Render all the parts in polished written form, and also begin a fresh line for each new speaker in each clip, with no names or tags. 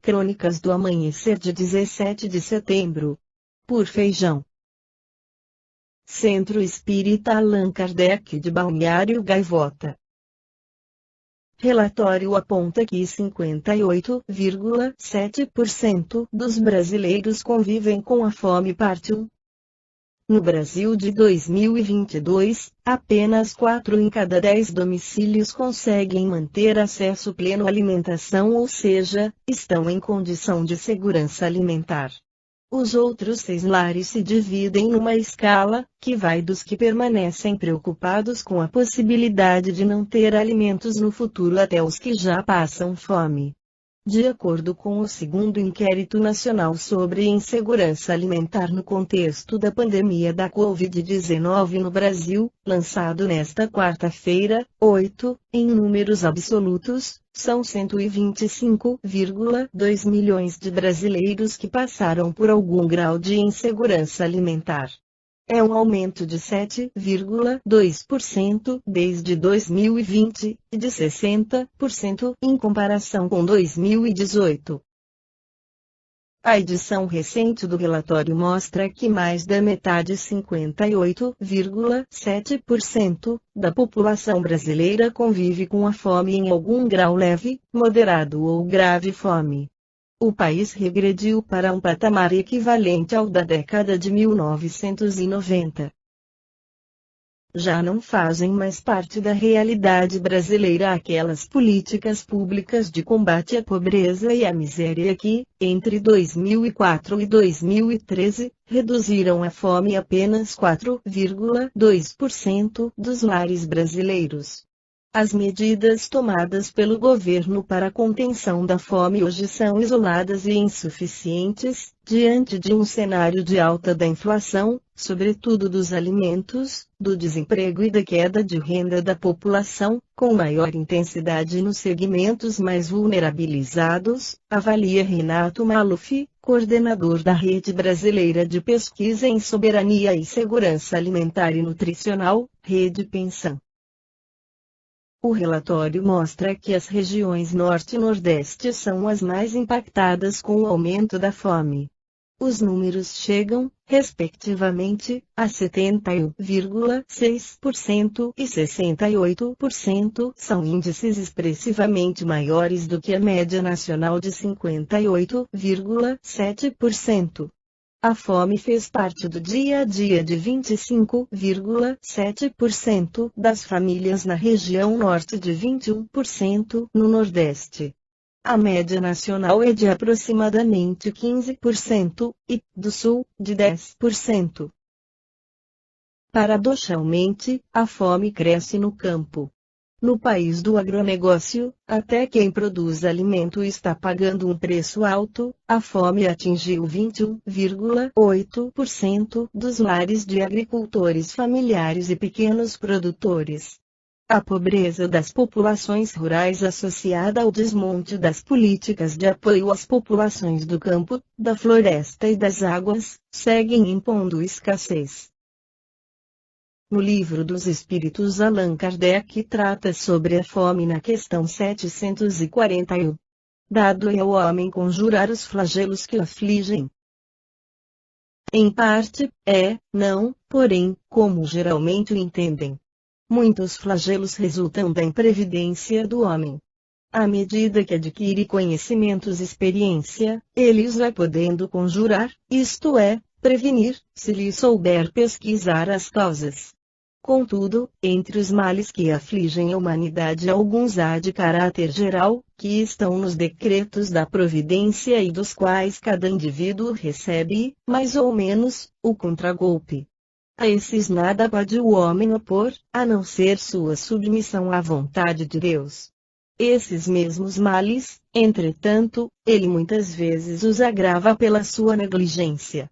Crônicas do Amanhecer de 17 de setembro. Por Feijão. Centro Espírita Allan Kardec de Balneário Gaivota. Relatório aponta que 58,7% dos brasileiros convivem com a fome. Parte 1. No Brasil de 2022, apenas 4 em cada 10 domicílios conseguem manter acesso pleno à alimentação, ou seja, estão em condição de segurança alimentar. Os outros 6 lares se dividem numa escala, que vai dos que permanecem preocupados com a possibilidade de não ter alimentos no futuro até os que já passam fome. De acordo com o segundo Inquérito Nacional sobre Insegurança Alimentar no contexto da pandemia da Covid-19 no Brasil, lançado nesta quarta-feira, 8, em números absolutos, são 125,2 milhões de brasileiros que passaram por algum grau de insegurança alimentar. É um aumento de 7,2% desde 2020, e de 60% em comparação com 2018. A edição recente do relatório mostra que mais da metade, 58,7%, da população brasileira convive com a fome em algum grau leve, moderado ou grave fome. O país regrediu para um patamar equivalente ao da década de 1990. Já não fazem mais parte da realidade brasileira aquelas políticas públicas de combate à pobreza e à miséria que, entre 2004 e 2013, reduziram a fome a apenas 4,2% dos lares brasileiros. As medidas tomadas pelo governo para a contenção da fome hoje são isoladas e insuficientes, diante de um cenário de alta da inflação, sobretudo dos alimentos, do desemprego e da queda de renda da população, com maior intensidade nos segmentos mais vulnerabilizados, avalia Renato Maluf, coordenador da Rede Brasileira de Pesquisa em Soberania e Segurança Alimentar e Nutricional, Rede Pensão. O relatório mostra que as regiões Norte e Nordeste são as mais impactadas com o aumento da fome. Os números chegam, respectivamente, a 71,6% e 68%, são índices expressivamente maiores do que a média nacional de 58,7%. A fome fez parte do dia a dia de 25,7% das famílias na região Norte e de 21% no Nordeste. A média nacional é de aproximadamente 15%, e, do Sul, de 10%. Paradoxalmente, a fome cresce no campo. No país do agronegócio, até quem produz alimento está pagando um preço alto, a fome atingiu 21,8% dos lares de agricultores familiares e pequenos produtores. A pobreza das populações rurais associada ao desmonte das políticas de apoio às populações do campo, da floresta e das águas, seguem impondo escassez. No Livro dos Espíritos, Allan Kardec trata sobre a fome na questão 741. Dado é ao homem conjurar os flagelos que o afligem. Em parte, não, porém, como geralmente o entendem. Muitos flagelos resultam da imprevidência do homem. À medida que adquire conhecimentos e experiência, ele os vai podendo conjurar, isto é, prevenir, se lhe souber pesquisar as causas. Contudo, entre os males que afligem a humanidade, alguns há de caráter geral, que estão nos decretos da providência e dos quais cada indivíduo recebe, mais ou menos, o contragolpe. A esses nada pode o homem opor, a não ser sua submissão à vontade de Deus. Esses mesmos males, entretanto, ele muitas vezes os agrava pela sua negligência.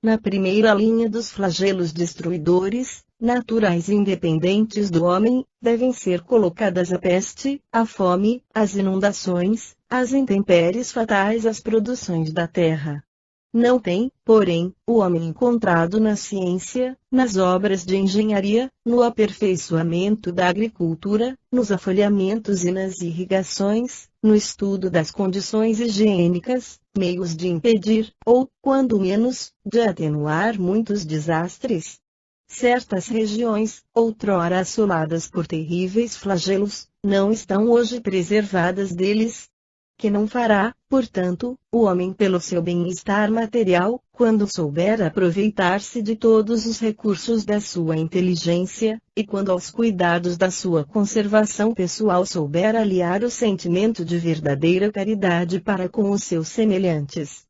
Na primeira linha dos flagelos destruidores, naturais e independentes do homem, devem ser colocadas a peste, a fome, as inundações, as intempéries fatais às produções da terra. Não tem, porém, o homem encontrado na ciência, nas obras de engenharia, no aperfeiçoamento da agricultura, nos afolhamentos e nas irrigações, no estudo das condições higiênicas, meios de impedir, ou, quando menos, de atenuar muitos desastres. Certas regiões, outrora assoladas por terríveis flagelos, não estão hoje preservadas deles. Que não fará, portanto, o homem pelo seu bem-estar material, quando souber aproveitar-se de todos os recursos da sua inteligência, e quando aos cuidados da sua conservação pessoal souber aliar o sentimento de verdadeira caridade para com os seus semelhantes.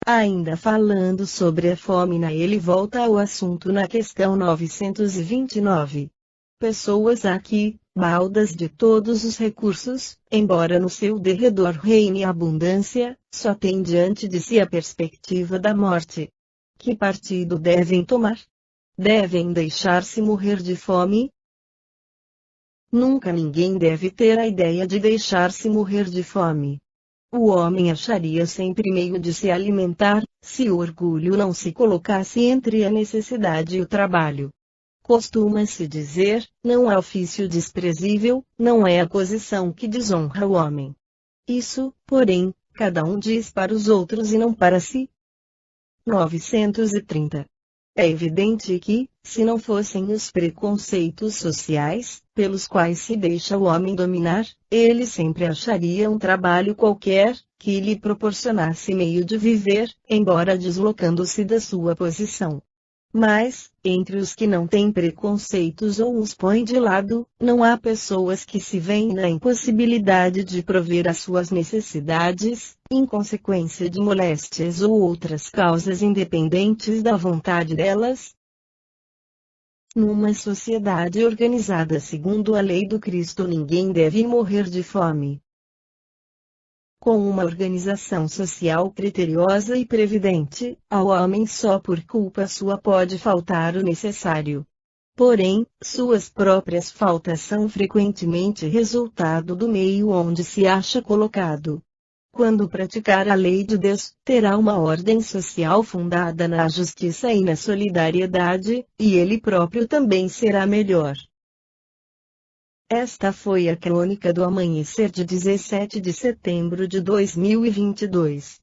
Ainda falando sobre a fome, ele volta ao assunto na questão 929. Pessoas aqui, baldas de todos os recursos, embora no seu derredor reine abundância, só têm diante de si a perspectiva da morte. Que partido devem tomar? Devem deixar-se morrer de fome? Nunca ninguém deve ter a ideia de deixar-se morrer de fome. O homem acharia sempre meio de se alimentar, se o orgulho não se colocasse entre a necessidade e o trabalho. Costuma-se dizer, não é ofício desprezível, não é a posição que desonra o homem. Isso, porém, cada um diz para os outros e não para si. 930. É evidente que, se não fossem os preconceitos sociais, pelos quais se deixa o homem dominar, ele sempre acharia um trabalho qualquer, que lhe proporcionasse meio de viver, embora deslocando-se da sua posição. Mas, entre os que não têm preconceitos ou os põem de lado, não há pessoas que se veem na impossibilidade de prover as suas necessidades, em consequência de moléstias ou outras causas independentes da vontade delas. Numa sociedade organizada segundo a lei do Cristo, ninguém deve morrer de fome. Com uma organização social criteriosa e previdente, ao homem só por culpa sua pode faltar o necessário. Porém, suas próprias faltas são frequentemente resultado do meio onde se acha colocado. Quando praticar a lei de Deus, terá uma ordem social fundada na justiça e na solidariedade, e ele próprio também será melhor. Esta foi a crônica do amanhecer de 17 de setembro de 2022.